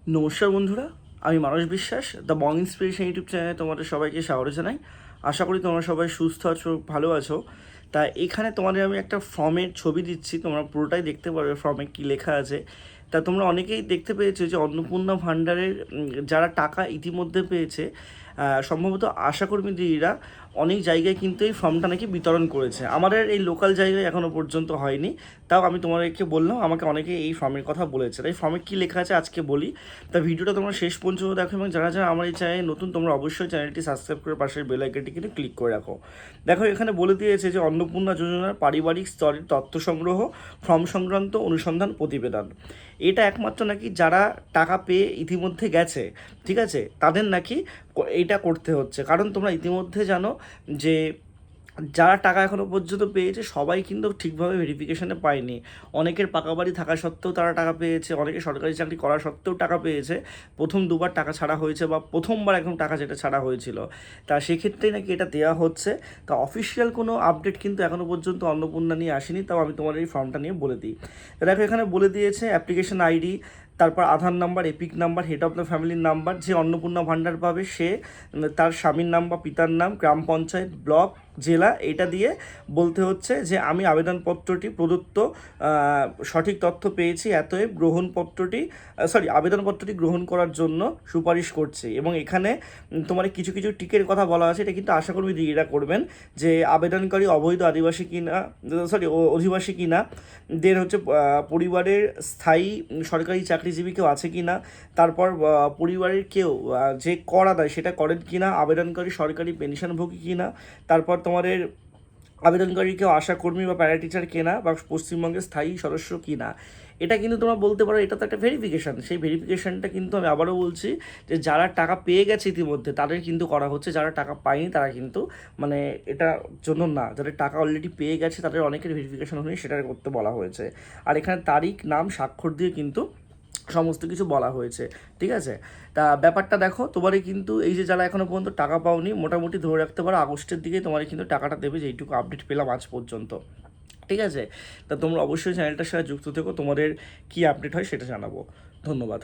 নমস্কার বন্ধুরা, আমি মানস বিশ্বাস, দ্য বং ইন্সপিরেশন ইউটিউব চ্যানেলে তোমাদের সবাইকে স্বাগত জানাই। আশা করি তোমরা সবাই সুস্থ আছো, ভালো আছো। তা এখানে তোমাদের আমি একটা ফর্মের ছবি দিচ্ছি, তোমরা পুরোটাই দেখতে পারবে ফর্মে কী লেখা আছে। তা তোমরা অনেকেই দেখতে পেয়েছো যে অন্নপূর্ণা ভাণ্ডারের যারা টাকা ইতিমধ্যে পেয়েছে, সম্ভবত আশাকর্মী দিদিরা অনেক জায়গায় কিন্তু এই ফর্মটা নাকি বিতরণ করেছে। আমাদের এই লোকাল জায়গায় এখনও পর্যন্ত হয়নি, তাও আমি তোমাদেরকে বললাম, আমাকে অনেকে এই ফর্মের কথা বলেছে। তাই ফর্মে কী লেখা আছে আজকে বলি। তা ভিডিওটা তোমরা শেষ পর্যন্ত দেখো, এবং যারা যারা আমার এই চ্যানেলে নতুন তোমরা অবশ্যই চ্যানেলটি সাবস্ক্রাইব করে পাশের বেল আইকনটি কিন্তু ক্লিক করে রাখো। দেখো এখানে বলে দিয়েছে যে অন্নপূর্ণা যোজনার পারিবারিক স্তরের তথ্য সংগ্রহ, ফর্ম সংক্রান্ত অনুসন্ধান প্রতিবেদন। এটা একমাত্র নাকি যারা টাকা পেয়ে ইতিমধ্যে গেছে, ঠিক আছে, তাদের নাকি এইটা করতে হচ্ছে। কারণ তোমরা ইতিমধ্যে জানো যে যারা টাকা এখনও পর্যন্ত পেয়েছে সবাই কিন্তু ঠিকভাবে ভেরিফিকেশানে পায়নি। অনেকের পাকা বাড়ি থাকা সত্ত্বেও তারা টাকা পেয়েছে, অনেকে সরকারি চাকরি করা সত্ত্বেও টাকা পেয়েছে। প্রথম দুবার টাকা ছাড়া হয়েছে বা প্রথমবার একদম টাকা যেটা ছাড়া হয়েছিল, তা সেক্ষেত্রেই নাকি এটা দেওয়া হচ্ছে। তা অফিসিয়াল কোনো আপডেট কিন্তু এখনও পর্যন্ত অন্নপূর্ণা নিয়ে আসেনি, তাও আমি তোমার এই ফর্মটা নিয়ে বলে দিই। দেখো এখানে বলে দিয়েছে অ্যাপ্লিকেশন আইডি, তারপর Aadhaar number, EPIC number, head of the ফ্যামিলির নাম্বার। যে অন্নপূর্ণা ভাণ্ডার পাবে সে তার স্বামীর নাম বা পিতার নাম, গ্রাম পঞ্চায়েত, ব্লক, জেলা, এটা দিয়ে বলতে হচ্ছে যে আমি আবেদনপত্রটি প্রদত্ত সঠিক তথ্য পেয়েছি, এতএব আবেদনপত্রটি গ্রহণ করার জন্য সুপারিশ করছি। এবং এখানে তোমার কিছু কিছু টিকের কথা বলা আছে, এটা কিন্তু আশাকর্মী দিদিরা করবেন, যে আবেদনকারী অবৈধ আদিবাসী কিনা, অধিবাসী কিনা, দের হচ্ছে পরিবারের স্থায়ী সরকারি চাকরিজীবী কেউ আছে কি না, তারপর পরিবারের কেউ যে কর আদায় সেটা করেন কি না, আবেদনকারী সরকারি পেনশনভোগী কি না, তারপর তোমাদের আবেদনকারী কেউ আশাকর্মী বা প্যারাটিচার কেনা বা পশ্চিমবঙ্গের স্থায়ী সদস্য কিনা। এটা কিন্তু তোমরা বলতে পারো এটা তো একটা ভেরিফিকেশান। সেই ভেরিফিকেশানটা কিন্তু আমি আবারও বলছি যে যারা টাকা পেয়ে গেছে ইতিমধ্যে তাদের কিন্তু করা হচ্ছে, যারা টাকা পায়নি তারা কিন্তু মানে এটার জন্য না, যাদের টাকা অলরেডি পেয়ে গেছে তাদের অনেকের ভেরিফিকেশান হয়নি, সেটা করতে বলা হয়েছে। আর এখানে তারিখ, নাম, স্বাক্ষর দিয়ে কিন্তু সমস্ত কিছু বলা হয়েছে, ঠিক আছে। তা ব্যাপারটা দেখো, তোমারই কিন্তু এই যে যারা এখনও পর্যন্ত টাকা পাওনি, মোটামুটি ধরে রাখতে পারো আগস্টের দিকে তোমারই কিন্তু টাকাটা দেবে, যেইটুকু আপডেট পেলাম আজ পর্যন্ত, ঠিক আছে। তা তোমরা অবশ্যই চ্যানেলটার সাথে যুক্ত থেকো, তোমাদের কী আপডেট হয় সেটা জানাবো। ধন্যবাদ।